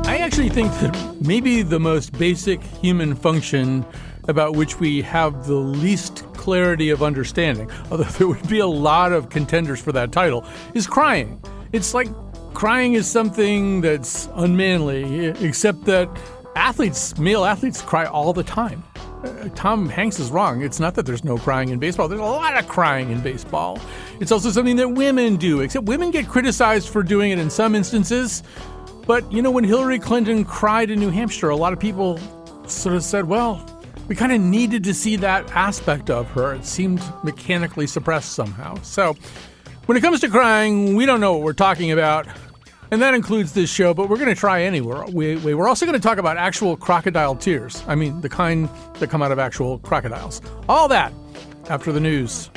I actually think that maybe the most basic human function about which we have the least clarity of understanding, although there would be a lot of contenders for that title, is crying. It's like crying is something that's unmanly, except that male athletes cry all the time. Tom Hanks is wrong. It's not that there's no crying in baseball. There's a lot of crying in baseball. It's also something that women do, except women get criticized for doing it in some instances. But, when Hillary Clinton cried in New Hampshire, a lot of people sort of said, well, we kind of needed to see that aspect of her. It seemed mechanically suppressed somehow. So when it comes to crying, we don't know what we're talking about. And that includes this show, but we're going to try anyway. We're also going to talk about actual crocodile tears. I mean, the kind that come out of actual crocodiles. All that after the news.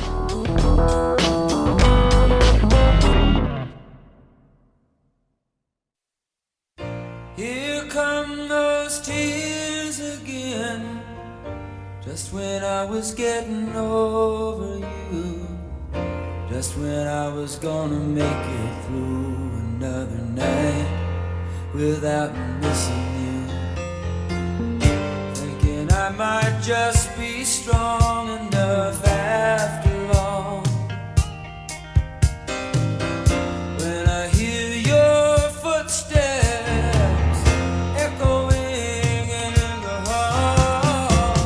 Here come those tears again, just when I was getting over you, just when I was gonna make it through another night without missing you, thinking I might just be strong enough after all. When I hear your footsteps echoing in the hall,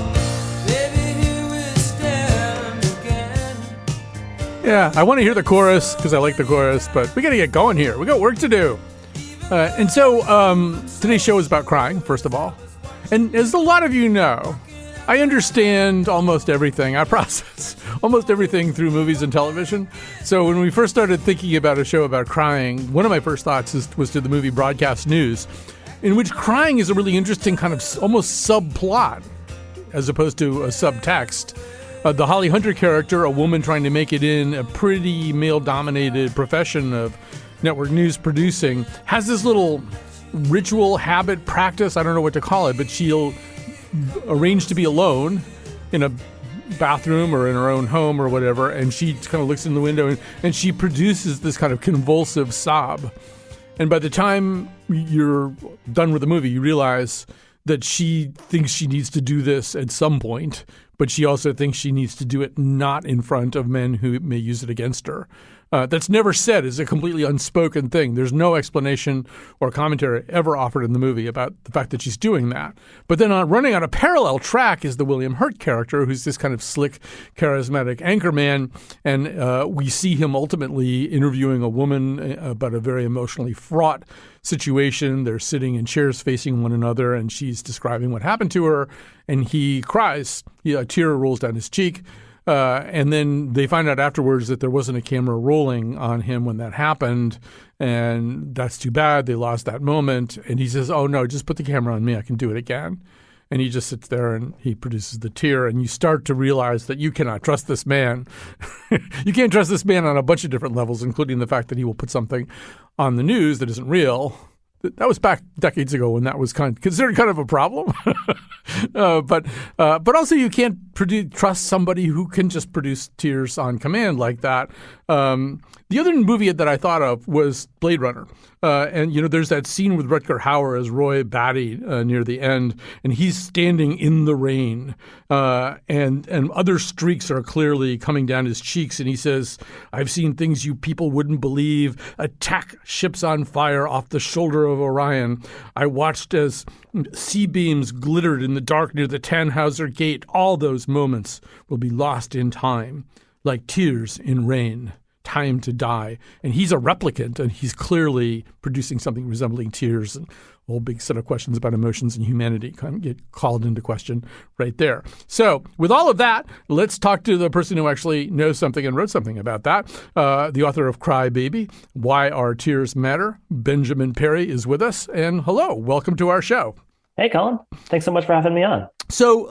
baby, here we stand again. Yeah, I want to hear the chorus because I like the chorus, but we got to get going here. We got work to do. And so today's show is about crying, first of all. And as a lot of you know, I understand almost everything. I process almost everything through movies and television. So when we first started thinking about a show about crying, one of my first thoughts was to the movie Broadcast News, in which crying is a really interesting kind of almost subplot as opposed to a subtext. The Holly Hunter character, a woman trying to make it in a pretty male-dominated profession of network news producing, has this little ritual, habit, practice, I don't know what to call it, but she'll arrange to be alone in a bathroom or in her own home or whatever, and she kind of looks in the window and she produces this kind of convulsive sob. And by the time you're done with the movie, you realize that she thinks she needs to do this at some point, but she also thinks she needs to do it not in front of men who may use it against her. That's never said. It's a completely unspoken thing. There's no explanation or commentary ever offered in the movie about the fact that she's doing that. But then running on a parallel track is the William Hurt character, who's this kind of slick, charismatic anchorman. And we see him ultimately interviewing a woman about a very emotionally fraught situation. They're sitting in chairs facing one another, and she's describing what happened to her. And he cries. A tear rolls down his cheek. And then they find out afterwards that there wasn't a camera rolling on him when that happened. And that's too bad. They lost that moment. And he says, oh, no, just put the camera on me. I can do it again. And he just sits there and he produces the tear. And you start to realize that you cannot trust this man. You can't trust this man on a bunch of different levels, including the fact that he will put something on the news that isn't real. That was back decades ago when that was considered kind of a problem. But also you can't trust somebody who can just produce tears on command like that. The other movie that I thought of was Blade Runner. And, there's that scene with Rutger Hauer as Roy Batty near the end, and he's standing in the rain. And other streaks are clearly coming down his cheeks. And he says, I've seen things you people wouldn't believe. Attack ships on fire off the shoulder of Orion. I watched as sea beams glittered in the dark near the Tannhauser Gate. All those moments will be lost in time, like tears in rain. Time to die. And he's a replicant, and he's clearly producing something resembling tears. And a whole big set of questions about emotions and humanity kind of get called into question right there. So with all of that, let's talk to the person who actually knows something and wrote something about that. The author of Cry Baby, Why Our Tears Matter. Benjamin Perry is with us. And hello, welcome to our show. Hey, Colin. Thanks so much for having me on. So,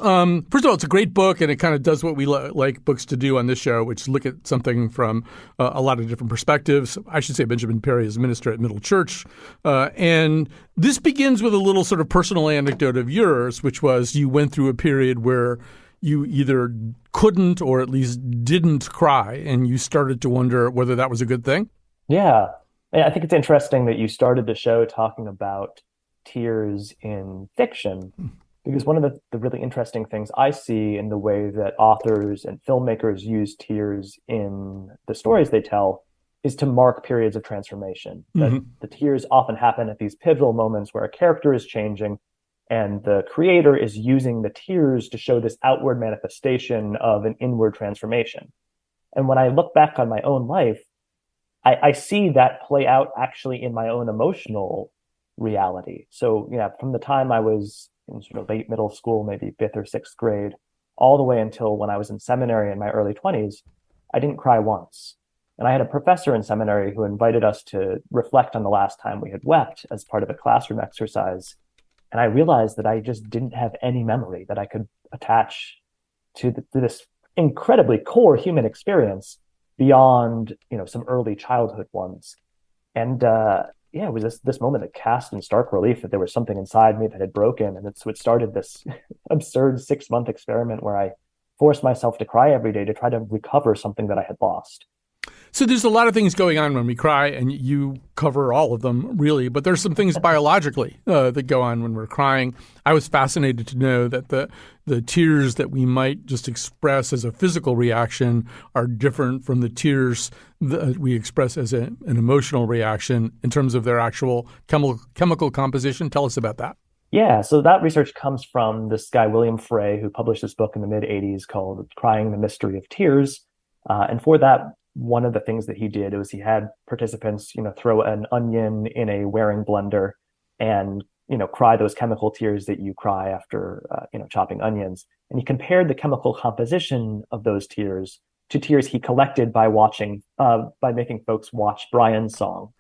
first of all, it's a great book, and it kind of does what we like books to do on this show, which is look at something from a lot of different perspectives. I should say Benjamin Perry is a minister at Middle Church. And this begins with a little sort of personal anecdote of yours, which was you went through a period where you either couldn't or at least didn't cry, and you started to wonder whether that was a good thing. Yeah. And I think it's interesting that you started the show talking about tears in fiction, because one of the really interesting things I see in the way that authors and filmmakers use tears in the stories they tell is to mark periods of transformation. That the tears often happen at these pivotal moments where a character is changing, and the creator is using the tears to show this outward manifestation of an inward transformation. And when I look back on my own life, I see that play out actually in my own emotional reality. So, from the time I was in sort of late middle school, maybe fifth or sixth grade, all the way until when I was in seminary in my early 20s, I didn't cry once. And I had a professor in seminary who invited us to reflect on the last time we had wept as part of a classroom exercise. And I realized that I just didn't have any memory that I could attach to this incredibly core human experience beyond, some early childhood ones. And it was this moment that cast in stark relief that there was something inside me that had broken. And so it started this absurd 6-month experiment where I forced myself to cry every day to try to recover something that I had lost. So there's a lot of things going on when we cry, and you cover all of them, really. But there's some things biologically that go on when we're crying. I was fascinated to know that the tears that we might just express as a physical reaction are different from the tears that we express as an emotional reaction in terms of their actual chemical composition. Tell us about that. Yeah, so that research comes from this guy, William Frey, who published this book in the mid-'80s called Crying: The Mystery of Tears. And for that, one of the things that he did was he had participants, throw an onion in a wearing blender and, cry those chemical tears that you cry after, chopping onions. And he compared the chemical composition of those tears to tears he collected by making folks watch Brian's song.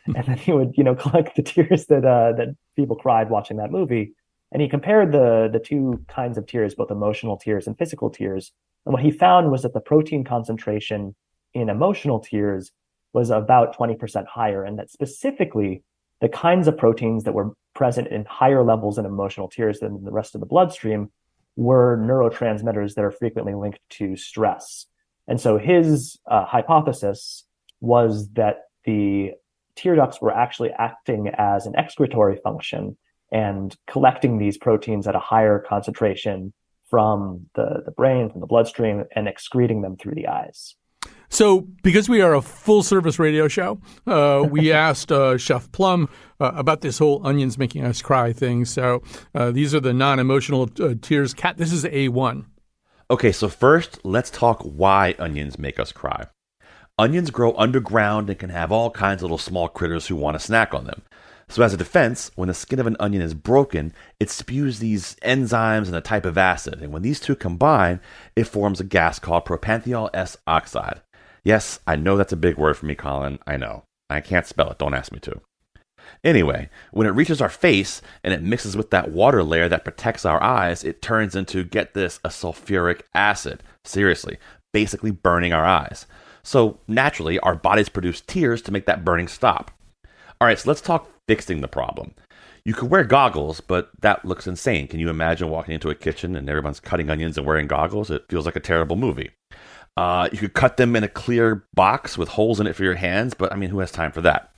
And then he would, collect the tears that people cried watching that movie. And he compared the two kinds of tears, both emotional tears and physical tears. And what he found was that the protein concentration in emotional tears was about 20% higher, and that specifically the kinds of proteins that were present in higher levels in emotional tears than in the rest of the bloodstream were neurotransmitters that are frequently linked to stress. And so his hypothesis was that the tear ducts were actually acting as an excretory function and collecting these proteins at a higher concentration from the brain, from the bloodstream, and excreting them through the eyes. So because we are a full-service radio show, we asked Chef Plum about this whole onions making us cry thing. So these are the non-emotional tears. Kat, this is A1. Okay, so first, let's talk why onions make us cry. Onions grow underground and can have all kinds of little small critters who want to snack on them. So as a defense, when the skin of an onion is broken, it spews these enzymes and a type of acid. And when these two combine, it forms a gas called propantheol S oxide. Yes, I know that's a big word for me, Colin. I know. I can't spell it. Don't ask me to. Anyway, when it reaches our face and it mixes with that water layer that protects our eyes, it turns into, get this, a sulfuric acid. Seriously, basically burning our eyes. So naturally, our bodies produce tears to make that burning stop. All right, so let's talk fixing the problem. You could wear goggles, but that looks insane. Can you imagine walking into a kitchen and everyone's cutting onions and wearing goggles? It feels like a terrible movie. You could cut them in a clear box with holes in it for your hands, but who has time for that?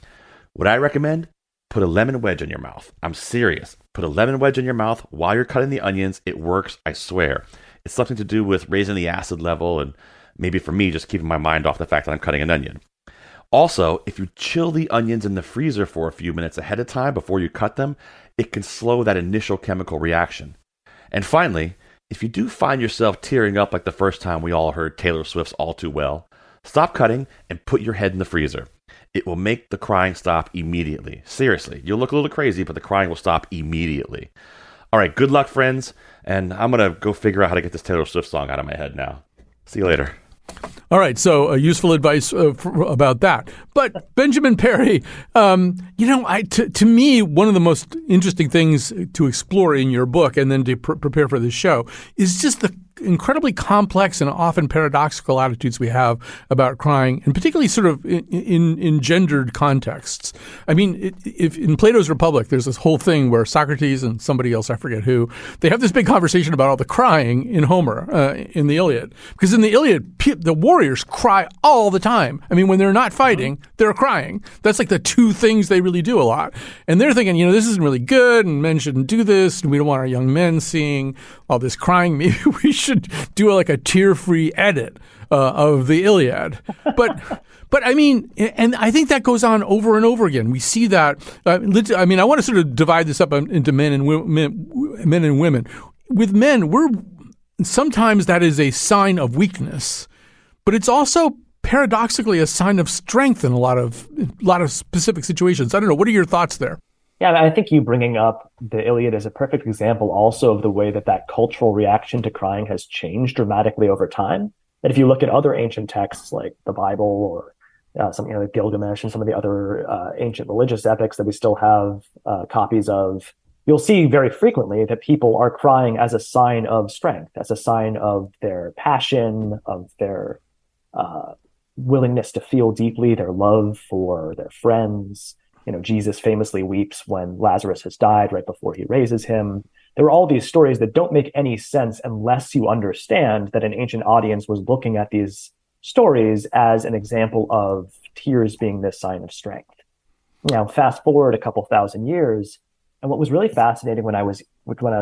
What I recommend, put a lemon wedge in your mouth. I'm serious. Put a lemon wedge in your mouth while you're cutting the onions. It works, I swear. It's something to do with raising the acid level and maybe for me, just keeping my mind off the fact that I'm cutting an onion. Also, if you chill the onions in the freezer for a few minutes ahead of time before you cut them, it can slow that initial chemical reaction. And finally, if you do find yourself tearing up like the first time we all heard Taylor Swift's All Too Well, stop cutting and put your head in the freezer. It will make the crying stop immediately. Seriously, you'll look a little crazy, but the crying will stop immediately. All right, good luck, friends, and I'm going to go figure out how to get this Taylor Swift song out of my head now. See you later. All right, so useful advice about that. But Benjamin Perry, to me, one of the most interesting things to explore in your book and then to prepare for this show is just incredibly complex and often paradoxical attitudes we have about crying, and particularly sort of in gendered contexts. I mean, if in Plato's Republic, there's this whole thing where Socrates and somebody else, I forget who, they have this big conversation about all the crying in Homer, in the Iliad. Because in the Iliad, the warriors cry all the time. I mean, when they're not fighting, they're crying. That's like the two things they really do a lot. And they're thinking, this isn't really good, and men shouldn't do this, and we don't want our young men seeing all this crying. Maybe we should do like a tear-free edit of the Iliad. But I mean, and I think that goes on over and over again. We see that. I want to sort of divide this up into men and women. With men, sometimes that is a sign of weakness, but it's also paradoxically a sign of strength in a lot of specific situations. I don't know. What are your thoughts there? Yeah, I think you bringing up the Iliad is a perfect example also of the way that cultural reaction to crying has changed dramatically over time. That if you look at other ancient texts like the Bible or something like Gilgamesh and some of the other ancient religious epics that we still have copies of, you'll see very frequently that people are crying as a sign of strength, as a sign of their passion, of their willingness to feel deeply, their love for their friends. Jesus famously weeps when Lazarus has died right before he raises him. There are all these stories that don't make any sense unless you understand that an ancient audience was looking at these stories as an example of tears being this sign of strength. Now, fast forward a couple thousand years, and what was really fascinating when I was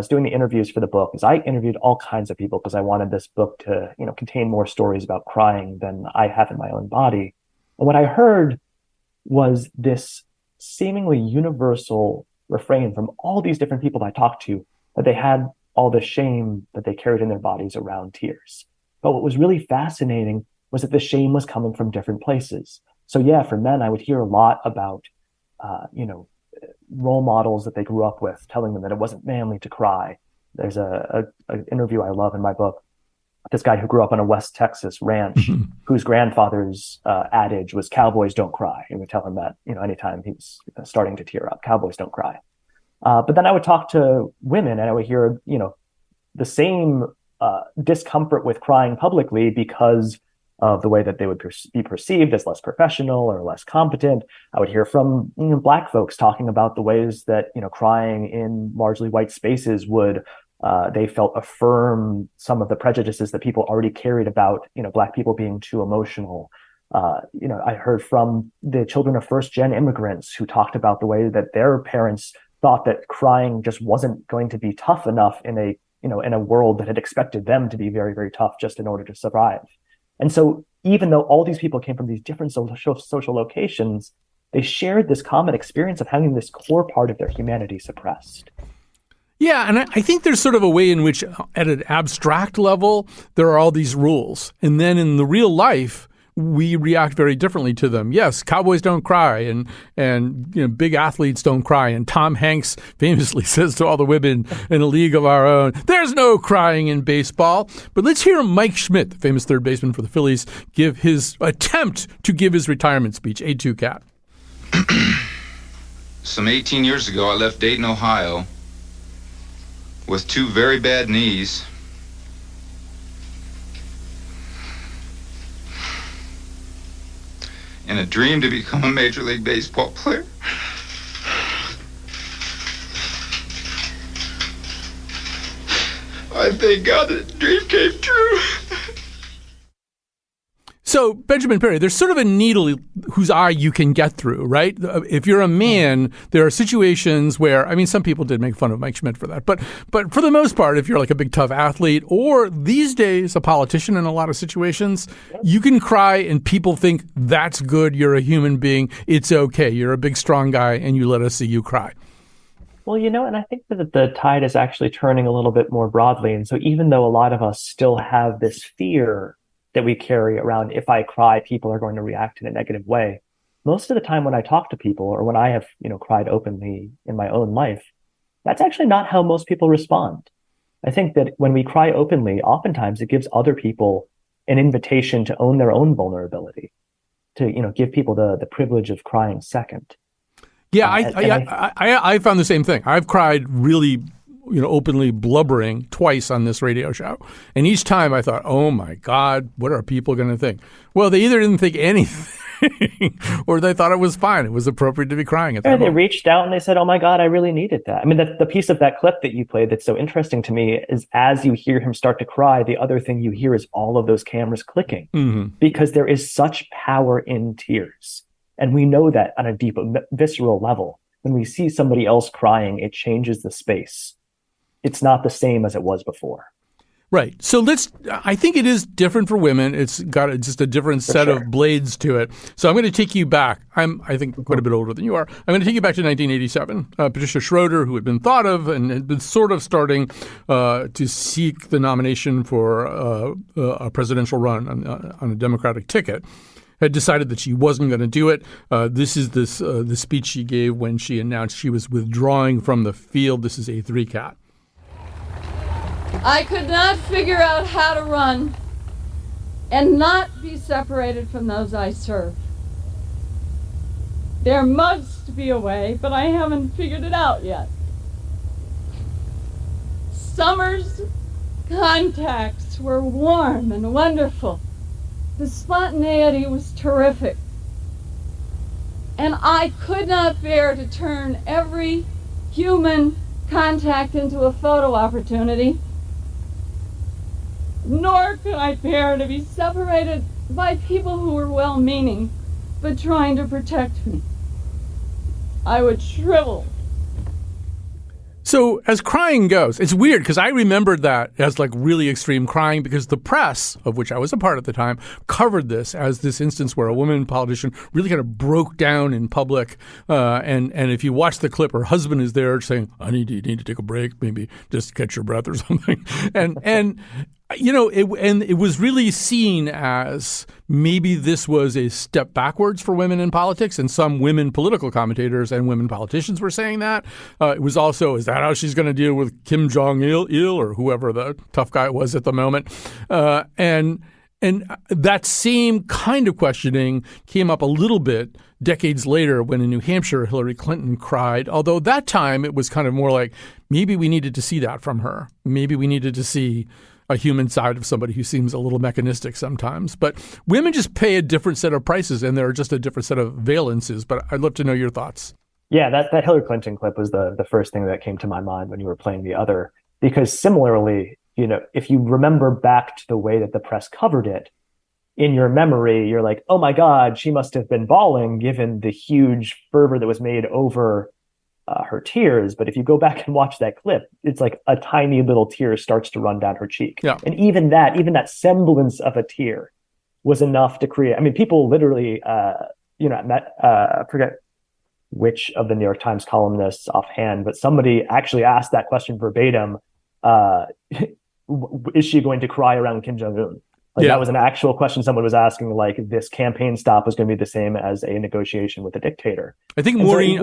doing the interviews for the book is I interviewed all kinds of people because I wanted this book to, contain more stories about crying than I have in my own body. And what I heard was this seemingly universal refrain from all these different people I talked to, that they had all the shame that they carried in their bodies around tears. But what was really fascinating was that the shame was coming from different places. So yeah, for men, I would hear a lot about, role models that they grew up with, telling them that it wasn't manly to cry. There's an interview I love in my book, this guy who grew up on a West Texas ranch, whose grandfather's adage was "Cowboys don't cry." He would tell him that, anytime he was starting to tear up, "Cowboys don't cry." But then I would talk to women and I would hear, the same discomfort with crying publicly because of the way that they would be perceived as less professional or less competent. I would hear from Black folks talking about the ways that, crying in largely white spaces would they felt affirm some of the prejudices that people already carried about, Black people being too emotional. I heard from the children of first-gen immigrants who talked about the way that their parents thought that crying just wasn't going to be tough enough in a world that had expected them to be very, very tough just in order to survive. And so even though all these people came from these different social locations, they shared this common experience of having this core part of their humanity suppressed. Yeah, and I think there's sort of a way in which at an abstract level, there are all these rules. And then in the real life, we react very differently to them. Yes, cowboys don't cry, and big athletes don't cry. And Tom Hanks famously says to all the women in a league of our own, "There's no crying in baseball." But let's hear Mike Schmidt, the famous third baseman for the Phillies, give his attempt to give his retirement speech. A2 Cat. Some 18 years ago, I left Dayton, Ohio, with two very bad knees. And a dream to become a Major League Baseball player. I thank God that the dream came true. So, Benjamin Perry, there's sort of a needle whose eye you can get through, right? If you're a man, there are situations where, some people did make fun of Mike Schmidt for that. But for the most part, if you're like a big, tough athlete or these days a politician in a lot of situations, you can cry and people think that's good. You're a human being. It's okay. You're a big, strong guy and you let us see you cry. Well, and I think that the tide is actually turning a little bit more broadly. And so even though a lot of us still have this fear that we carry around, if I cry, people are going to react in a negative way. Most of the time when I talk to people or when I have, cried openly in my own life, that's actually not how most people respond. I think that when we cry openly, oftentimes it gives other people an invitation to own their own vulnerability, to, give people the privilege of crying second. Yeah, I found the same thing. I've cried really openly blubbering twice on this radio show. And each time I thought, oh my God, what are people going to think? Well, they either didn't think anything or they thought it was fine. It was appropriate to be crying at that They moment. reached out and they said, oh my God, I really needed that. I mean, the piece of that clip that you played that's so interesting to me is as you hear him start to cry, the other thing you hear is all of those cameras clicking because there is such power in tears. And we know that on a deep, visceral level. When we see somebody else crying, it changes the space. It's not the same as it was before. Right. So I think it is different for women. It's got just a different set of blades to it. So I'm going to take you back. I think, quite a bit older than you are. I'm going to take you back to 1987. Patricia Schroeder, who had been thought of and had been sort of starting to seek the nomination for a presidential run on a Democratic ticket, had decided that she wasn't going to do it. This is the speech she gave when she announced she was withdrawing from the field. This is A3 Cat. I could not figure out how to run and not be separated from those I serve. There must be a way, but I haven't figured it out yet. Summer's contacts were warm and wonderful. The spontaneity was terrific. And I could not bear to turn every human contact into a photo opportunity. Nor could I bear to be separated by people who were well-meaning, but trying to protect me. I would shrivel. So as crying goes, it's weird because I remembered that as like really extreme crying because the press, of which I was a part at the time, covered this as this instance where a woman politician really kind of broke down in public. And if you watch the clip, her husband is there saying, "Honey, do you need to take a break? Maybe just catch your breath or something." And it was really seen as maybe this was a step backwards for women in politics, and some women political commentators and women politicians were saying that. It was also, is that how she's going to deal with Kim Jong-il or whoever the tough guy was at the moment? And that same kind of questioning came up a little bit decades later when in New Hampshire, Hillary Clinton cried, although that time it was kind of more like maybe we needed to see that from her. Maybe we needed to see a human side of somebody who seems a little mechanistic sometimes. But women just pay a different set of prices, and there are just a different set of valences. But I'd love to know your thoughts. Yeah, that Hillary Clinton clip was the first thing that came to my mind when you were playing the other. Because similarly, if you remember back to the way that the press covered it, in your memory, you're like, oh my God, she must have been bawling given the huge fervor that was made over her tears. But if you go back and watch that clip, it's like a tiny little tear starts to run down her cheek. Yeah. And even that semblance of a tear was enough to create, I mean, people literally, I forget which of the New York Times columnists offhand, but somebody actually asked that question verbatim. Is she going to cry around Kim Jong-un? That was an actual question someone was asking, like this campaign stop was going to be the same as a negotiation with a dictator. I think Maureen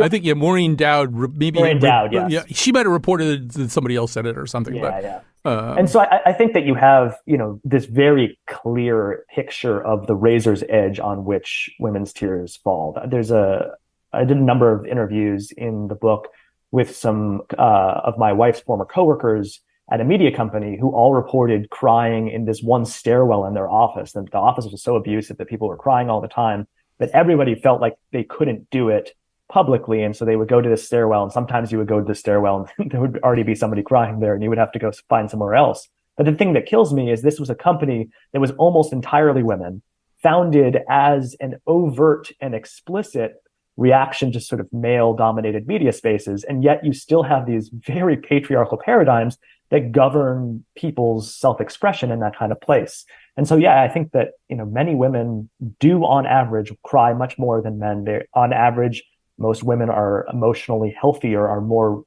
Dowd, Maureen Dowd, yes. Yeah, she might have reported that somebody else said it or something. Yeah. And so I think that you have, this very clear picture of the razor's edge on which women's tears fall. I did a number of interviews in the book with some of my wife's former coworkers at a media company who all reported crying in this one stairwell in their office. And the office was so abusive that people were crying all the time, but everybody felt like they couldn't do it publicly. And so they would go to the stairwell, and sometimes you would go to the stairwell and there would already be somebody crying there and you would have to go find somewhere else. But the thing that kills me is this was a company that was almost entirely women, founded as an overt and explicit reaction to sort of male-dominated media spaces. And yet you still have these very patriarchal paradigms that govern people's self-expression in that kind of place. And so, I think that, many women do on average cry much more than men. On average, most women are emotionally healthier, are more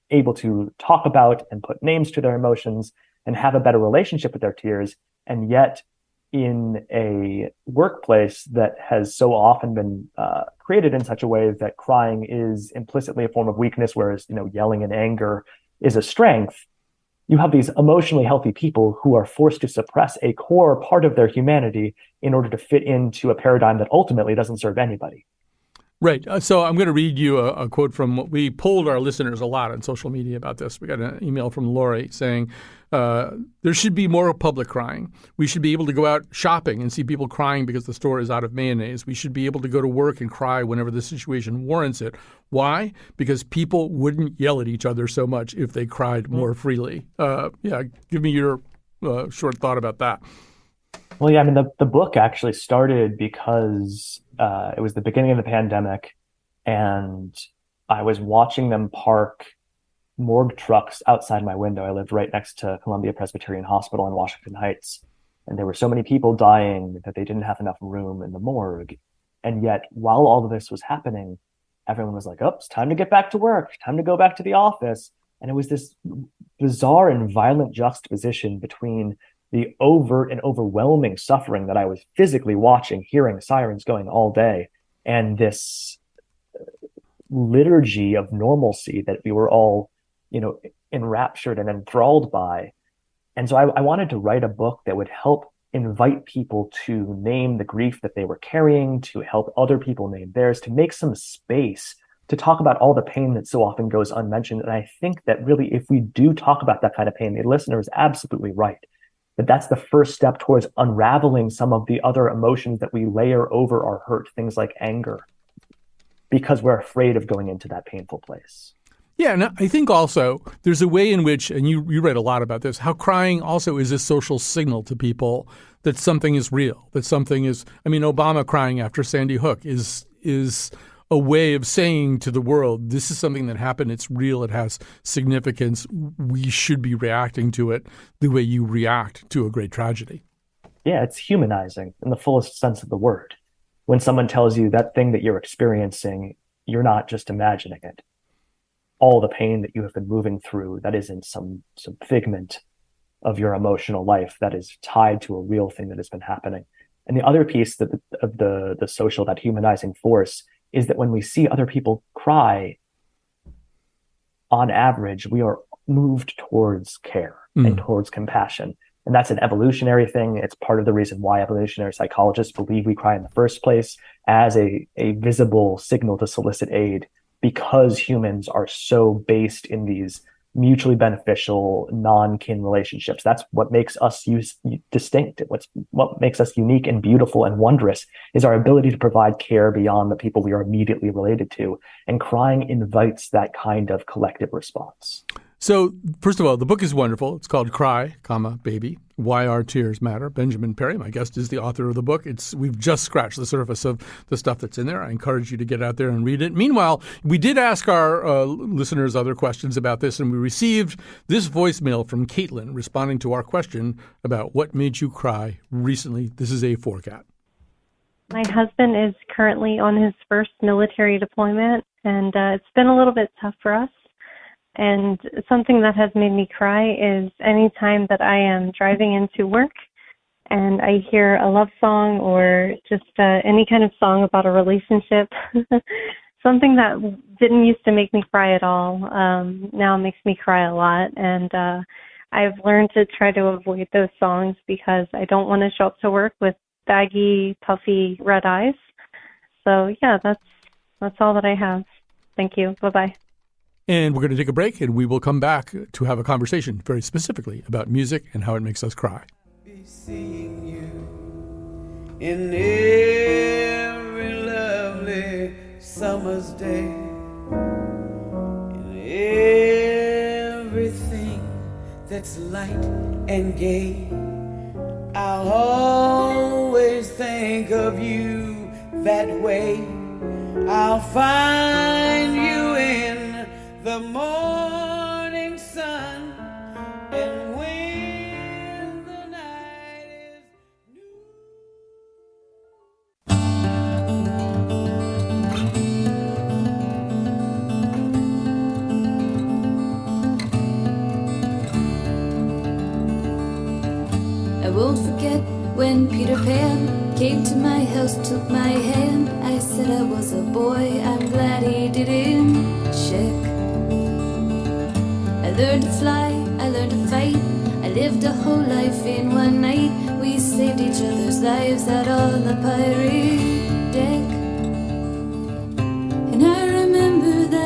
able to talk about and put names to their emotions and have a better relationship with their tears. And yet in a workplace that has so often been created in such a way that crying is implicitly a form of weakness, whereas, yelling in anger is a strength, you have these emotionally healthy people who are forced to suppress a core part of their humanity in order to fit into a paradigm that ultimately doesn't serve anybody. Right. So I'm going to read you a quote from what we polled our listeners a lot on social media about this. We got an email from Lori saying, there should be more public crying. We should be able to go out shopping and see people crying because the store is out of mayonnaise. We should be able to go to work and cry whenever the situation warrants it. Why? Because people wouldn't yell at each other so much if they cried more freely. Give me your short thought about that. Well, yeah, I mean, the book actually started because it was the beginning of the pandemic, and I was watching them park morgue trucks outside my window. I lived right next to Columbia Presbyterian Hospital in Washington Heights, and there were so many people dying that they didn't have enough room in the morgue. And yet, while all of this was happening, everyone was like, oh, it's time to get back to work, time to go back to the office. And it was this bizarre and violent juxtaposition between the overt and overwhelming suffering that I was physically watching, hearing sirens going all day, and this liturgy of normalcy that we were all, enraptured and enthralled by. And so I wanted to write a book that would help invite people to name the grief that they were carrying, to help other people name theirs, to make some space to talk about all the pain that so often goes unmentioned. And I think that really, if we do talk about that kind of pain, the listener is absolutely right. That's the first step towards unraveling some of the other emotions that we layer over our hurt, things like anger, because we're afraid of going into that painful place. Yeah, and I think also there's a way in which, and you read a lot about this, how crying also is a social signal to people that something is real, that something is, Obama crying after Sandy Hook is a way of saying to the world, this is something that happened, it's real, it has significance, we should be reacting to it the way you react to a great tragedy. Yeah, it's humanizing in the fullest sense of the word. When someone tells you that thing that you're experiencing, you're not just imagining it. All the pain that you have been moving through, that isn't some figment of your emotional life, that is tied to a real thing that has been happening. And the other piece of the social, that humanizing force, is that when we see other people cry, on average, we are moved towards care and towards compassion. And that's an evolutionary thing. It's part of the reason why evolutionary psychologists believe we cry in the first place, as a visible signal to solicit aid, because humans are so based in these mutually beneficial non-kin relationships. That's what makes us distinct. What makes us unique and beautiful and wondrous is our ability to provide care beyond the people we are immediately related to. And crying invites that kind of collective response. So, first of all, the book is wonderful. It's called Cry, Baby, Why Our Tears Matter. Benjamin Perry, my guest, is the author of the book. We've just scratched the surface of the stuff that's in there. I encourage you to get out there and read it. Meanwhile, we did ask our listeners other questions about this, and we received this voicemail from Caitlin responding to our question about what made you cry recently. This is a forecat. My husband is currently on his first military deployment, and it's been a little bit tough for us. And something that has made me cry is any time that I am driving into work and I hear a love song or just any kind of song about a relationship, something that didn't used to make me cry at all, now makes me cry a lot. And I've learned to try to avoid those songs because I don't want to show up to work with baggy, puffy red eyes. So yeah, that's all that I have. Thank you. Bye-bye. And we're going to take a break, and we will come back to have a conversation very specifically about music and how it makes us cry. Be seeing you in every lovely summer's day, in everything that's light and gay. I'll always think of you that way. I'll find you in the morning sun, and when the night is new. I won't forget when Peter Pan came to my house, took my hand. I said I was a boy, I'm glad he didn't check. I learned to fly, I learned to fight. I lived a whole life in one night. We saved each other's lives out on the pirate deck.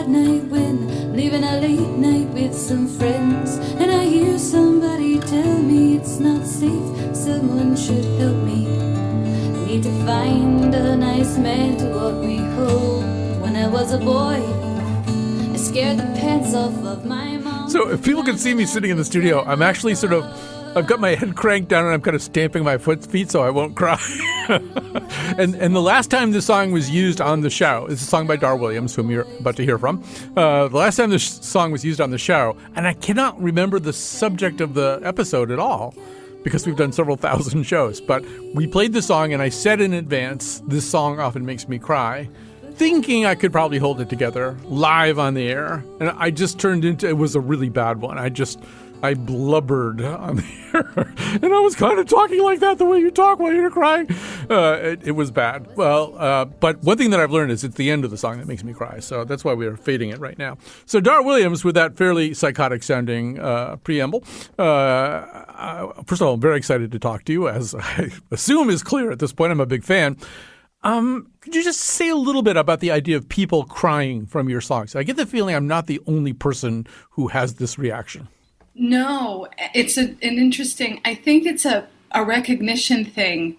night when leaving a late night with some friends, and I hear somebody tell me it's not safe, someone should help me. I need to find a nice man to walk me home. When I was a boy, I scared the pants off of my mom. So if people can see me sitting in the studio, I'm actually I've got my head cranked down and I'm kind of stamping my feet so I won't cry. and the last time this song was used on the show, it's a song by Dar Williams, whom you're about to hear from. The last time this song was used on the show, and I cannot remember the subject of the episode at all because we've done several thousand shows, but we played the song and I said in advance, this song often makes me cry, thinking I could probably hold it together live on the air. And I just turned into, it was a really bad one. I blubbered on the air, and I was kind of talking like that, the way you talk while you're crying. It was bad. Well, but one thing that I've learned is it's the end of the song that makes me cry, so that's why we are fading it right now. So Dar Williams with that fairly psychotic-sounding preamble. First of all, I'm very excited to talk to you, as I assume is clear at this point. I'm a big fan. Could you just say a little bit about the idea of people crying from your songs? I get the feeling I'm not the only person who has this reaction. No, it's an interesting, I think it's a recognition thing.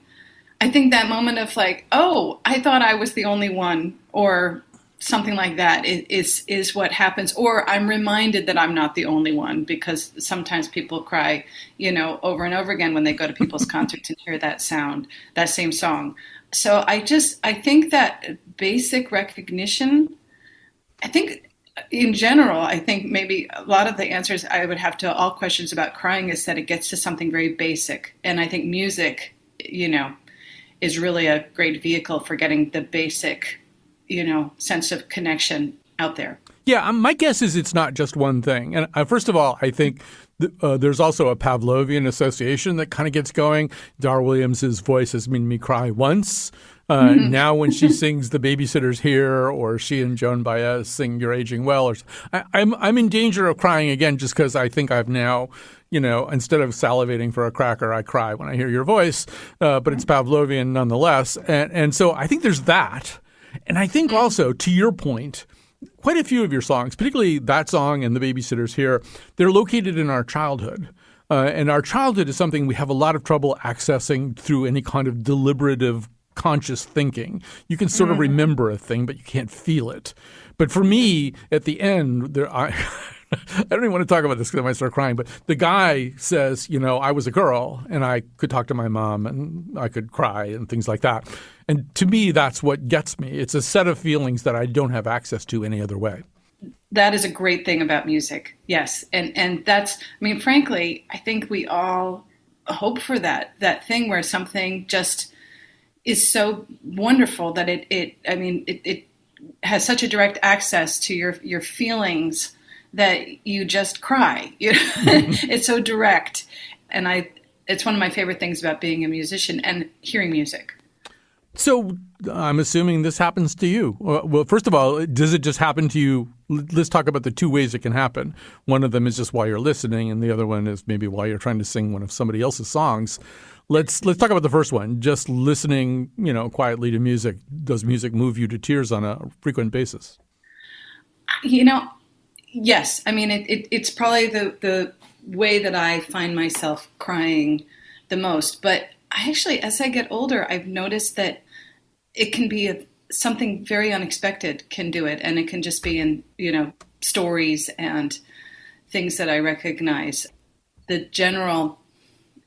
I think that moment of like, oh, I thought I was the only one, or something like that is what happens. Or I'm reminded that I'm not the only one, because sometimes people cry, over and over again when they go to people's concerts and hear that sound, that same song. So I think that basic recognition, in general, I think maybe a lot of the answers I would have to all questions about crying is that it gets to something very basic. And I think music, is really a great vehicle for getting the basic, sense of connection out there. Yeah, my guess is it's not just one thing. And first of all, I think there's also a Pavlovian association that kind of gets going. Dar Williams' voice has made me cry once. Now when she sings The Babysitter's Here, or she and Joan Baez sing You're Aging Well, I'm in danger of crying again just because I think I've now, instead of salivating for a cracker, I cry when I hear your voice. But it's Pavlovian nonetheless. And so I think there's that. And I think also, to your point, quite a few of your songs, particularly that song and The Babysitter's Here, they're located in our childhood. And our childhood is something we have a lot of trouble accessing through any kind of deliberative conscious thinking. You can sort of remember a thing, but you can't feel it. But for me, at the end, I don't even want to talk about this because I might start crying, but the guy says, I was a girl and I could talk to my mom and I could cry and things like that. And to me, that's what gets me. It's a set of feelings that I don't have access to any other way. That is a great thing about music. Yes. And that's, frankly, I think we all hope for that thing where something just is so wonderful that it has such a direct access to your feelings that you just cry. It's so direct. And it's one of my favorite things about being a musician and hearing music. So I'm assuming this happens to you. Well, first of all, does it just happen to you? Let's talk about the two ways it can happen. One of them is just while you're listening, and the other one is maybe while you're trying to sing one of somebody else's songs. Let's talk about the first one. Just listening, quietly to music. Does music move you to tears on a frequent basis? Yes. It's probably the way that I find myself crying the most. But actually, as I get older, I've noticed that it can be something very unexpected can do it. And it can just be in, stories and things that I recognize. The general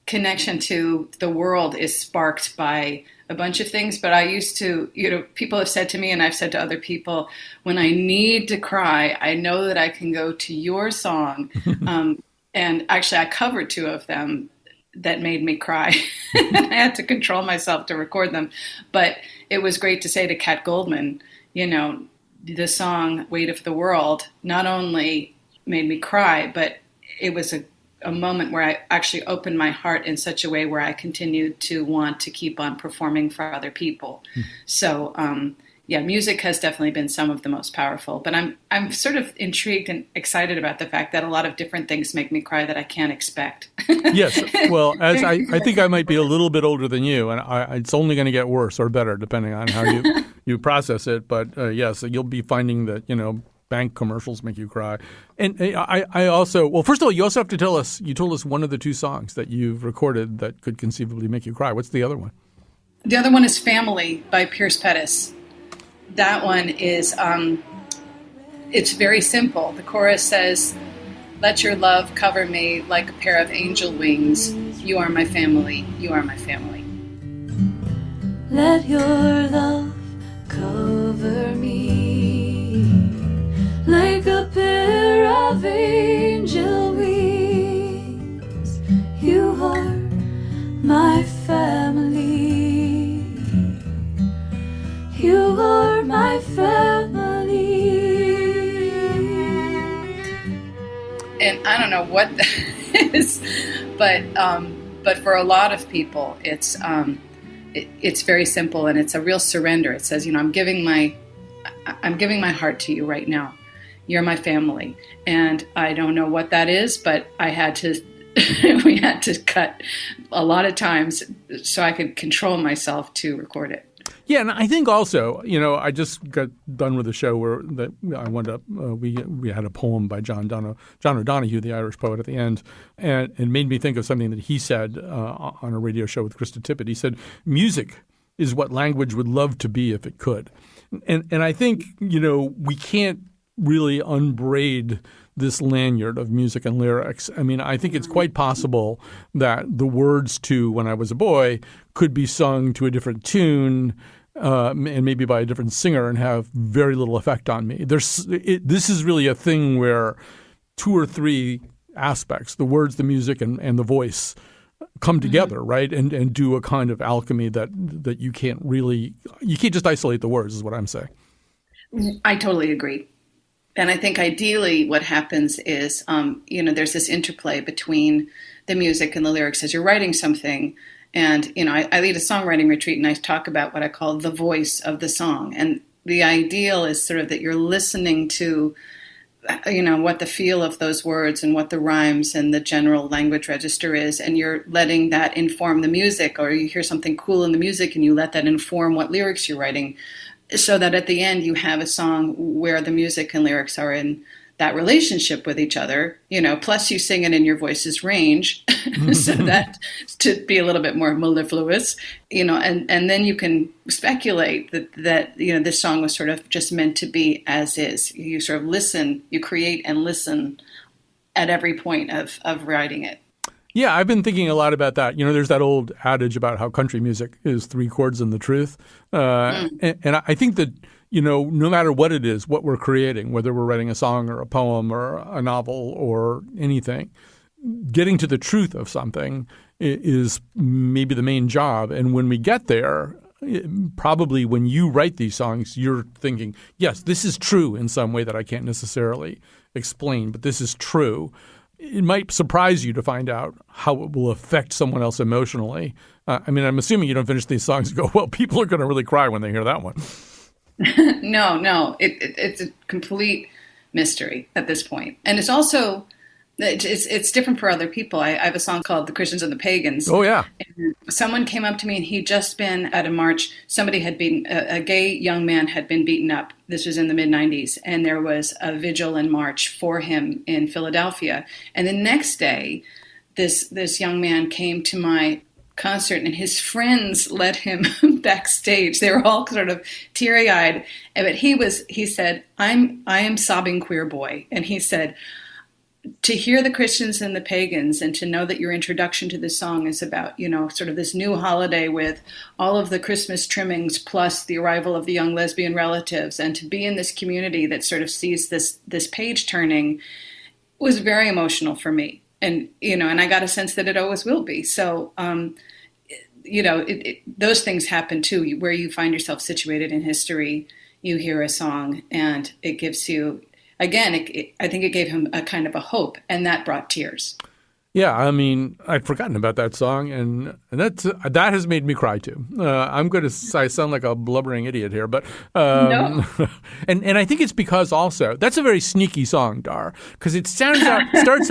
connection to the world is sparked by a bunch of things. But I used to, people have said to me, and I've said to other people, when I need to cry, I know that I can go to your song. And actually, I covered two of them that made me cry. I had to control myself to record them. But it was great to say to Kat Goldman, the song Weight of the World not only made me cry, but it was a moment where I actually opened my heart in such a way where I continued to want to keep on performing for other people. So, music has definitely been some of the most powerful. But I'm sort of intrigued and excited about the fact that a lot of different things make me cry that I can't expect. Yes. Well, as I think I might be a little bit older than you, and it's only going to get worse or better depending on how you process it. But yes, you'll be finding that, bank commercials make you cry. And I also, well, first of all, you also have to tell us, you told us one of the two songs that you've recorded that could conceivably make you cry. What's the other one? The other one is Family by Pierce Pettis. That one is, it's very simple. The chorus says, "Let your love cover me like a pair of angel wings. You are my family, you are my family." Let your love cover me like a pair of angel wings. You are my family. You are my family. And I don't know what that is, but for a lot of people, it's very simple, and it's a real surrender. It says, I'm giving my heart to you right now. You're my family. And I don't know what that is, but I had to, we had to cut a lot of times so I could control myself to record it. Yeah, and I think also, I just got done with a show where I wound up, we had a poem by John O'Donohue, the Irish poet, at the end, and it made me think of something that he said on a radio show with Krista Tippett. He said, "Music is what language would love to be if it could." And I think, we can't really unbraid this lanyard of music and lyrics. I mean, I think it's quite possible that the words to When I Was a Boy could be sung to a different tune and maybe by a different singer and have very little effect on me. This is really a thing where two or three aspects, the words, the music, and the voice come together, right? And do a kind of alchemy that you can't just isolate the words, is what I'm saying. I totally agree. And I think ideally what happens is, there's this interplay between the music and the lyrics as you're writing something. And, I lead a songwriting retreat and I talk about what I call the voice of the song. And the ideal is sort of that you're listening to, what the feel of those words and what the rhymes and the general language register is. And you're letting that inform the music, or you hear something cool in the music and you let that inform what lyrics you're writing, so that at the end you have a song where the music and lyrics are in that relationship with each other, plus you sing it in your voice's range, so that to be a little bit more mellifluous, and then you can speculate that this song was sort of just meant to be as is. You sort of listen, you create and listen at every point of writing it. Yeah, I've been thinking a lot about that. There's that old adage about how country music is three chords and the truth. And I think that, no matter what it is, what we're creating, whether we're writing a song or a poem or a novel or anything, getting to the truth of something is maybe the main job. And when we get there, probably when you write these songs, you're thinking, yes, this is true in some way that I can't necessarily explain, but this is true. It might surprise you to find out how it will affect someone else emotionally. I'm assuming you don't finish these songs and go, well, people are going to really cry when they hear that one. No. It's a complete mystery at this point. And it's also, it's different for other people. I have a song called The Christians and the Pagans. Oh, yeah. And someone came up to me and he'd just been at a march. Somebody had been, a gay young man had been beaten up. This was in the mid-'90s. And there was a vigil and march for him in Philadelphia. And the next day, this young man came to my concert and his friends led him backstage. They were all sort of teary-eyed. But he said, I am sobbing queer boy. And he said, to hear the Christians and the Pagans and to know that your introduction to the song is about, sort of this new holiday with all of the Christmas trimmings plus the arrival of the young lesbian relatives, and to be in this community that sort of sees this page turning was very emotional for me. And, and I got a sense that it always will be. So, those things happen too, where you find yourself situated in history, you hear a song and it gives you, again, I think it gave him a kind of a hope, and that brought tears. Yeah, I'd forgotten about that song, and that has made me cry too. I'm going to I sound like a blubbering idiot here, but no. and I think it's because also that's a very sneaky song, Dar, because it starts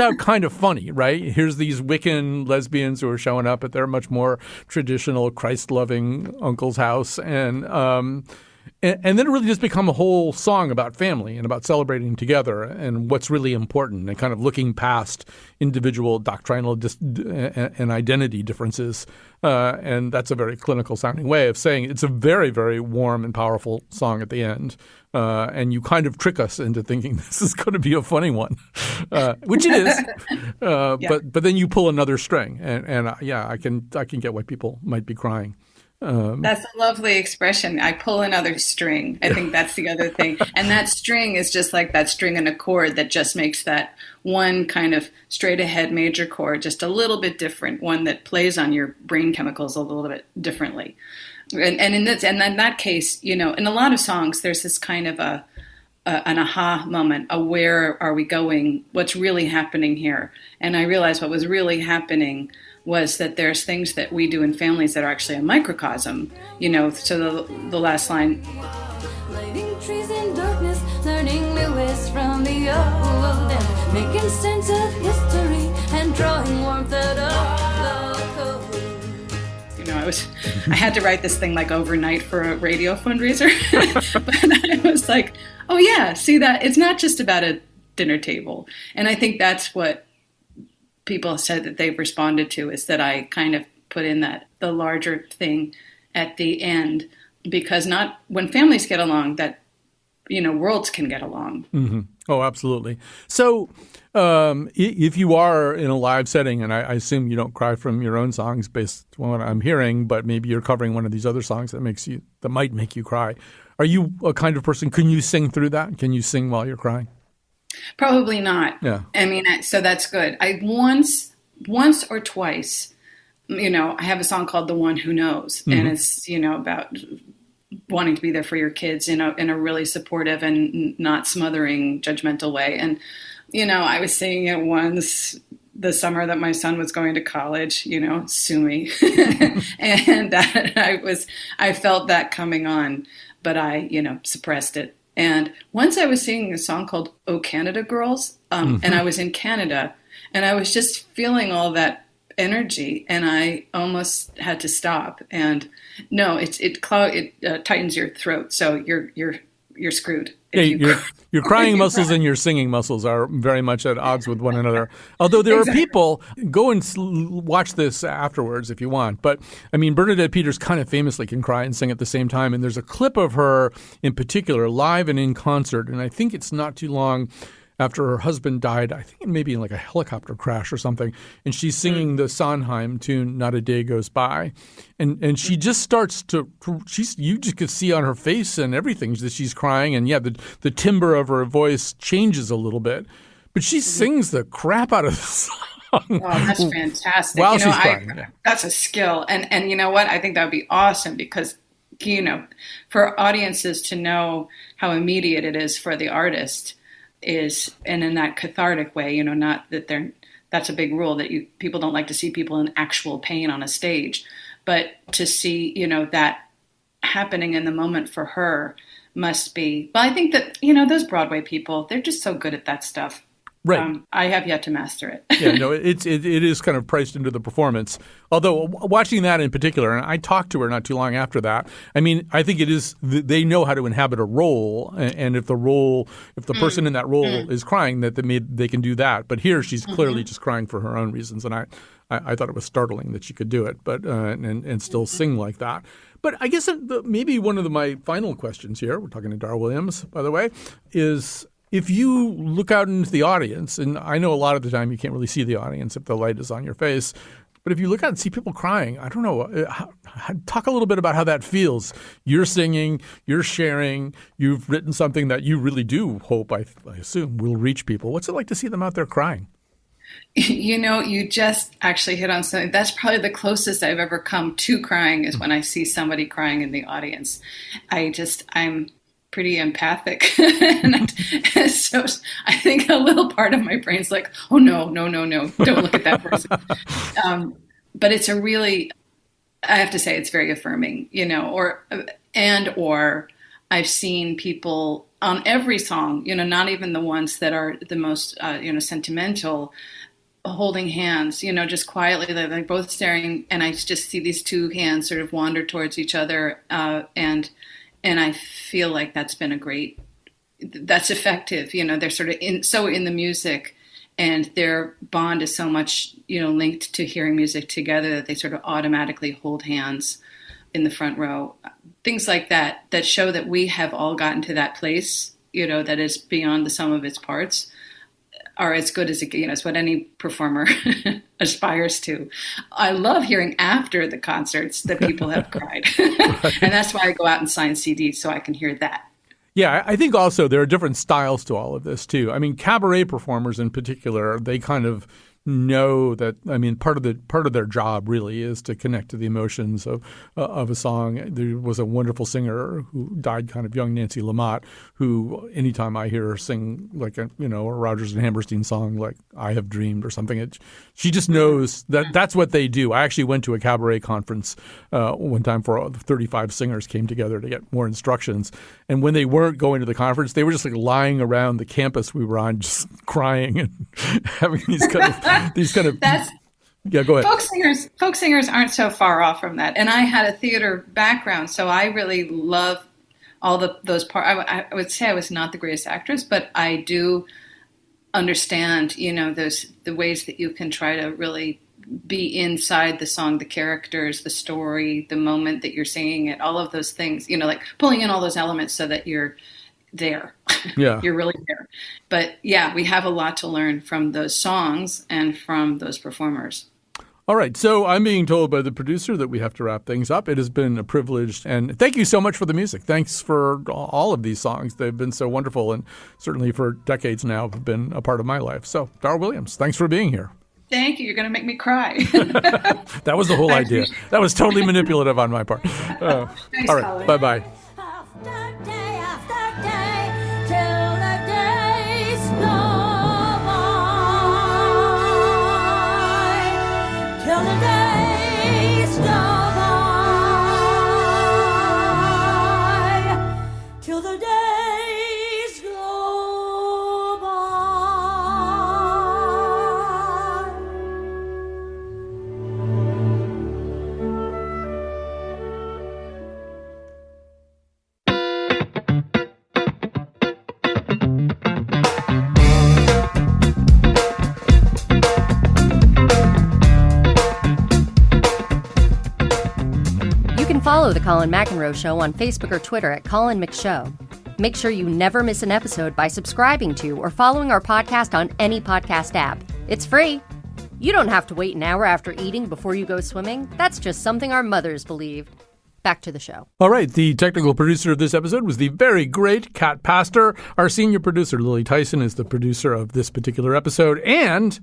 out kind of funny, right? Here's these Wiccan lesbians who are showing up at their much more traditional Christ-loving uncle's house, and And then it really just become a whole song about family and about celebrating together and what's really important and kind of looking past individual doctrinal and identity differences. And that's a very clinical sounding way of saying it's a very, very warm and powerful song at the end. And you kind of trick us into thinking this is going to be a funny one, which it is. Yeah. But then you pull another string. And I can get why people might be crying. That's a lovely expression. I pull another string. I think that's the other thing. And that string is just like that string in a chord that just makes that one kind of straight ahead major chord just a little bit different, one that plays on your brain chemicals a little bit differently. And in that case, in a lot of songs, there's this kind of an aha moment, a where are we going? What's really happening here? And I realized what was really happening was that there's things that we do in families that are actually a microcosm, so the last line. Lighting trees in darkness, learning new ways from the old, and making sense of history and drawing warmth out of the cold. I had to write this thing like overnight for a radio fundraiser, but I was like, oh yeah, see that? It's not just about a dinner table. And I think that's what people said that they've responded to, is that I kind of put in the larger thing at the end, because not when families get along, that, worlds can get along. Mm-hmm. Oh, absolutely. So if you are in a live setting, and I assume you don't cry from your own songs based on what I'm hearing, but maybe you're covering one of these other songs that might make you cry. Are you a kind of person, can you sing through that? Can you sing while you're crying? Probably not. Yeah. I mean, so that's good. I once or twice, I have a song called "The One Who Knows," and it's about wanting to be there for your kids in a really supportive and not smothering, judgmental way. And I was singing it once the summer that my son was going to college. Sue me, and I felt that coming on, but I suppressed it. And once I was singing a song called "Oh Canada Girls," and I was in Canada, and I was just feeling all that energy, and I almost had to stop. And no, it tightens your throat, so you're screwed. Your crying muscles and your singing muscles are very much at odds with one another. Although there are people, go and watch this afterwards if you want. But, I mean, Bernadette Peters kind of famously can cry and sing at the same time. And there's a clip of her in particular, live and in concert. And I think it's not too long after her husband died, I think maybe in like a helicopter crash or something, and she's singing the Sondheim tune, Not a Day Goes By. And she just starts you just could see on her face and everything that she's crying. And yeah, the timbre of her voice changes a little bit, but she sings the crap out of the song. Wow, that's fantastic. While she's crying. That's a skill. And you know what? I think that would be awesome because, for audiences to know how immediate it is for the artist, and in that cathartic way, not that that's a big rule that people don't like to see people in actual pain on a stage, but to see, that happening in the moment for her must be, well, I think that, those Broadway people, they're just so good at that stuff. Right. I have yet to master it. Yeah, no, it is kind of priced into the performance. Although watching that in particular, and I talked to her not too long after that. I mean, I think it is they know how to inhabit a role, and if the person in that role is crying, that they can do that. But here, she's clearly just crying for her own reasons, and I thought it was startling that she could do it, but and still sing like that. But I guess maybe one of my final questions here, we're talking to Dar Williams, by the way, is, if you look out into the audience, and I know a lot of the time you can't really see the audience if the light is on your face, but if you look out and see people crying, I don't know, talk a little bit about how that feels. You're singing, you're sharing, you've written something that you really do hope, I assume, will reach people. What's it like to see them out there crying? You just actually hit on something. That's probably the closest I've ever come to crying, is when I see somebody crying in the audience. I'm pretty empathic. And so I think a little part of my brain's like, oh, no, don't look at that person. But it's I have to say, it's very affirming, or I've seen people on every song, not even the ones that are the most, sentimental, holding hands, just quietly, they're both staring, and I just see these two hands sort of wander towards each other, and And I feel like that's effective. You know, they're sort of in the music, and their bond is so much, you know, linked to hearing music together that they sort of automatically hold hands in the front row. Things like that show that we have all gotten to that place, you know, that is beyond the sum of its parts, are as good as it's what any performer aspires to. I love hearing after the concerts that people have cried. And that's why I go out and sign CDs, so I can hear that. Yeah, I think also there are different styles to all of this, too. I mean, cabaret performers in particular, they kind of know that, I mean, part of their job really is to connect to the emotions of a song. There was a wonderful singer who died kind of young, Nancy Lamotte, who anytime I hear her sing like a Rodgers and Hammerstein song like I Have Dreamed or something, she just knows that that's what they do. I actually went to a cabaret conference one time for 35 singers came together to get more instructions. And when they weren't going to the conference, they were just like lying around the campus we were on, just crying and having these kind of yeah, go ahead. Folk singers aren't so far off from that. And I had a theater background, so I really love all those parts. I would say I was not the greatest actress, but I do understand, you know, the ways that you can try to really be inside the song, the characters, the story, the moment that you're singing it, all of those things, you know, like pulling in all those elements so that you're there. Yeah. You're really there. But yeah, we have a lot to learn from those songs and from those performers. All right. So I'm being told by the producer that we have to wrap things up. It has been a privilege. And thank you so much for the music. Thanks for all of these songs. They've been so wonderful and certainly for decades now have been a part of my life. So Dar Williams, thanks for being here. Thank you. You're going to make me cry. That was the whole idea. That was totally manipulative on my part. Thanks, all right. Colin. Bye-bye. Follow The Colin McEnroe Show on Facebook or Twitter at Colin McShow. Make sure you never miss an episode by subscribing to or following our podcast on any podcast app. It's free. You don't have to wait an hour after eating before you go swimming. That's just something our mothers believed. Back to the show. All right. The technical producer of this episode was the very great Kat Pastor. Our senior producer, Lily Tyson, is the producer of this particular episode. And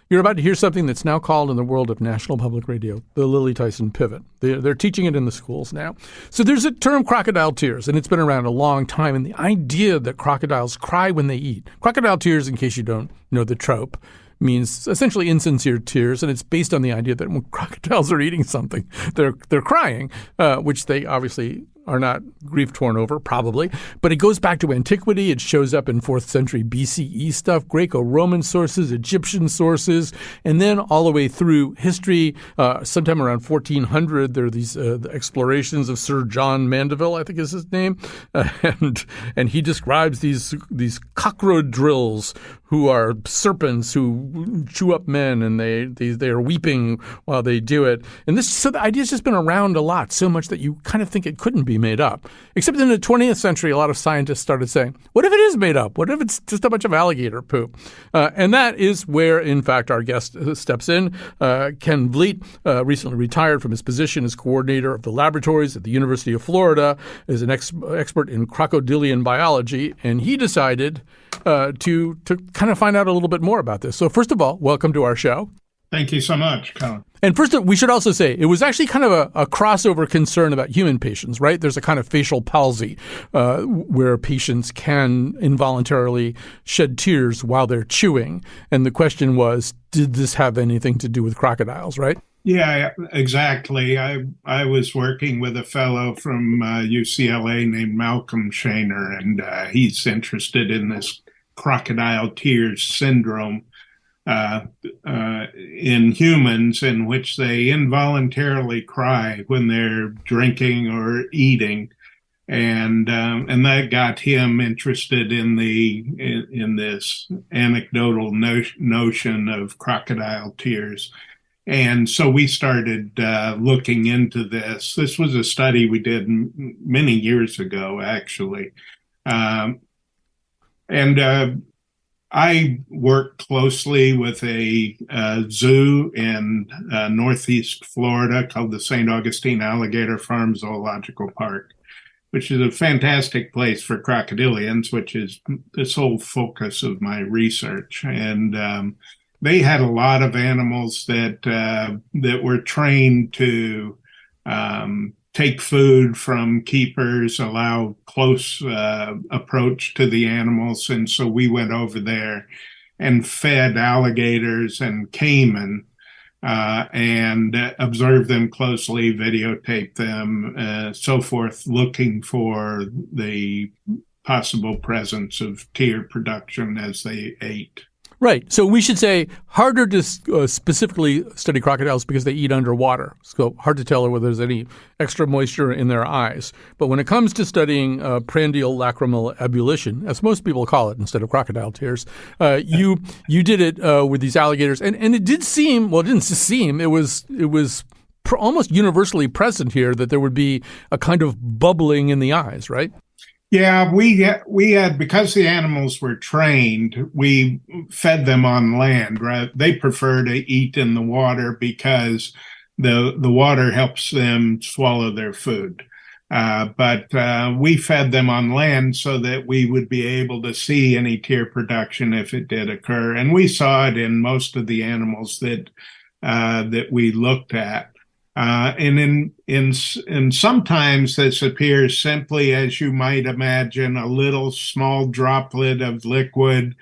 you're about to hear something that's now called in the world of National Public Radio, the Lily Tyson pivot. They're teaching it in the schools now. So there's a term, crocodile tears, and it's been around a long time. And the idea that crocodiles cry when they eat. Crocodile tears, in case you don't know the trope, means essentially insincere tears, and it's based on the idea that when crocodiles are eating something, they're crying, which they obviously are not grief-torn over, probably. But it goes back to antiquity. It shows up in 4th century BCE stuff, Greco-Roman sources, Egyptian sources, and then all the way through history. Sometime around 1400, there are these explorations of Sir John Mandeville, I think is his name, and he describes these crocodiles who are serpents who chew up men, and they are weeping while they do it. And so the idea's just been around a lot, so much that you kind of think it couldn't be made up. Except in the 20th century, a lot of scientists started saying, what if it is made up? What if it's just a bunch of alligator poop? And that is where, in fact, our guest steps in. Ken Vliet recently retired from his position as coordinator of the laboratories at the University of Florida, is an expert in crocodilian biology, and he decided to kind of find out a little bit more about this. So first of all, welcome to our show. Thank you so much, Colin. And first, we should also say it was actually kind of a crossover concern about human patients, right? There's a kind of facial palsy where patients can involuntarily shed tears while they're chewing. And the question was, did this have anything to do with crocodiles, right? Yeah, exactly. I was working with a fellow from UCLA named Malcolm Shaner, and he's interested in this crocodile tears syndrome in humans, in which they involuntarily cry when they're drinking or eating. and that got him interested in this anecdotal notion of crocodile tears. And so we started looking into this. This was a study we did many years ago, actually. I work closely with a zoo in northeast Florida called the St. Augustine Alligator Farm Zoological Park, which is a fantastic place for crocodilians, which is the sole focus of my research. And they had a lot of animals that were trained to take food from keepers, allow close approach to the animals. And so we went over there and fed alligators and caiman and observed them closely, videotaped them, so forth, looking for the possible presence of tear production as they ate. Right. So we should say harder to specifically study crocodiles because they eat underwater. So hard to tell whether there's any extra moisture in their eyes. But when it comes to studying prandial lacrimal ebullition, as most people call it instead of crocodile tears, you did it with these alligators. And it did seem, well, it didn't seem, it was almost universally present here that there would be a kind of bubbling in the eyes, right? Yeah, we had, because the animals were trained, we fed them on land, right? They prefer to eat in the water because the water helps them swallow their food. But we fed them on land so that we would be able to see any tear production if it did occur. And we saw it in most of the animals that we looked at. And sometimes this appears simply, as you might imagine, a little small droplet of liquid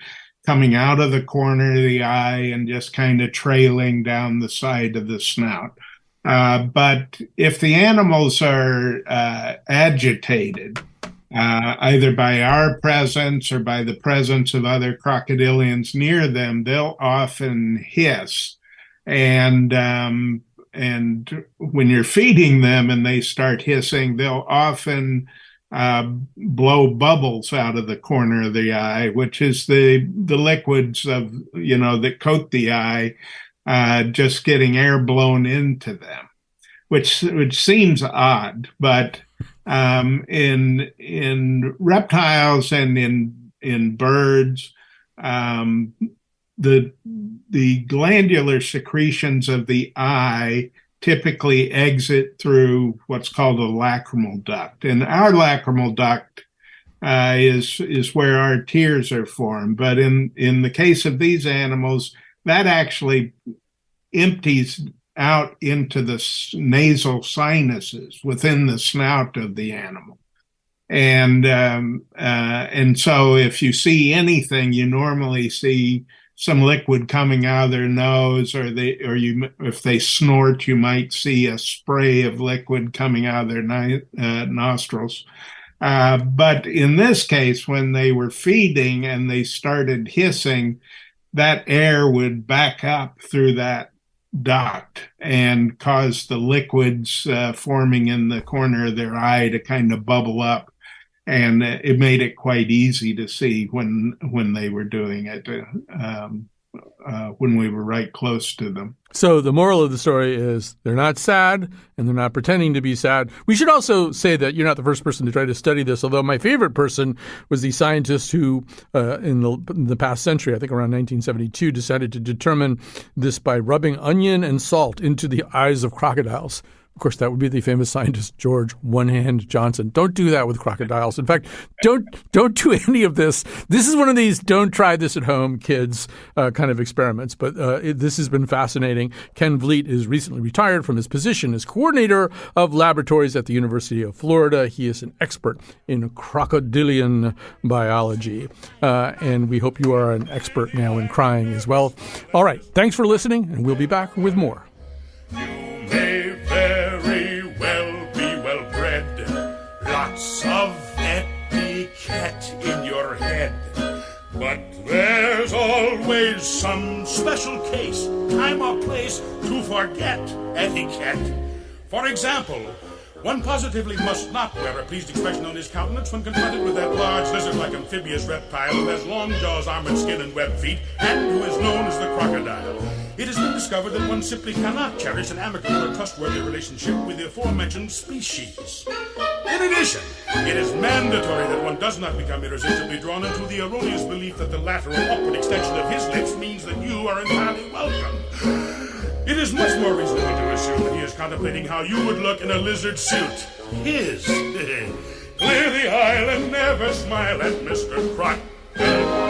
coming out of the corner of the eye and just kind of trailing down the side of the snout. But if the animals are agitated, either by our presence or by the presence of other crocodilians near them, they'll often hiss. And when you're feeding them and they start hissing, they'll often blow bubbles out of the corner of the eye, which is the liquids of, that coat the eye, just getting air blown into them, which seems odd, but in reptiles and in birds, the glandular secretions of the eye typically exit through what's called a lacrimal duct. And our lacrimal duct is where our tears are formed. But in the case of these animals, that actually empties out into the nasal sinuses within the snout of the animal. And so if you see anything, you normally see some liquid coming out of their nose, if they snort, you might see a spray of liquid coming out of their nostrils. But in this case, when they were feeding and they started hissing, that air would back up through that duct and cause the liquids forming in the corner of their eye to kind of bubble up. And it made it quite easy to see when they were doing it, when we were right close to them. So the moral of the story is they're not sad and they're not pretending to be sad. We should also say that you're not the first person to try to study this, although my favorite person was the scientist who, in the past century, I think around 1972, decided to determine this by rubbing onion and salt into the eyes of crocodiles. Of course, that would be the famous scientist George One Hand Johnson. Don't do that with crocodiles. In fact, don't do any of this. This is one of these don't try this at home, kids, kind of experiments. But this has been fascinating. Ken Vliet is recently retired from his position as coordinator of laboratories at the University of Florida. He is an expert in crocodilian biology. And we hope you are an expert now in crying as well. All right. Thanks for listening, and we'll be back with more. Lots of etiquette in your head, but there's always some special case, time or place to forget etiquette. For example, One positively must not wear a pleased expression on his countenance when confronted with that large lizard-like amphibious reptile who has long jaws, armored skin, and webbed feet, and who is known as the crocodile. It has been discovered that one simply cannot cherish an amicable or trustworthy relationship with the aforementioned species. In addition, it is mandatory that one does not become irresistibly drawn into the erroneous belief that the lateral upward extension of his lips means that you are entirely welcome. It is much more reasonable to assume that he is contemplating how you would look in a lizard suit. His. Clear the aisle and never smile at Mr. Crocodile.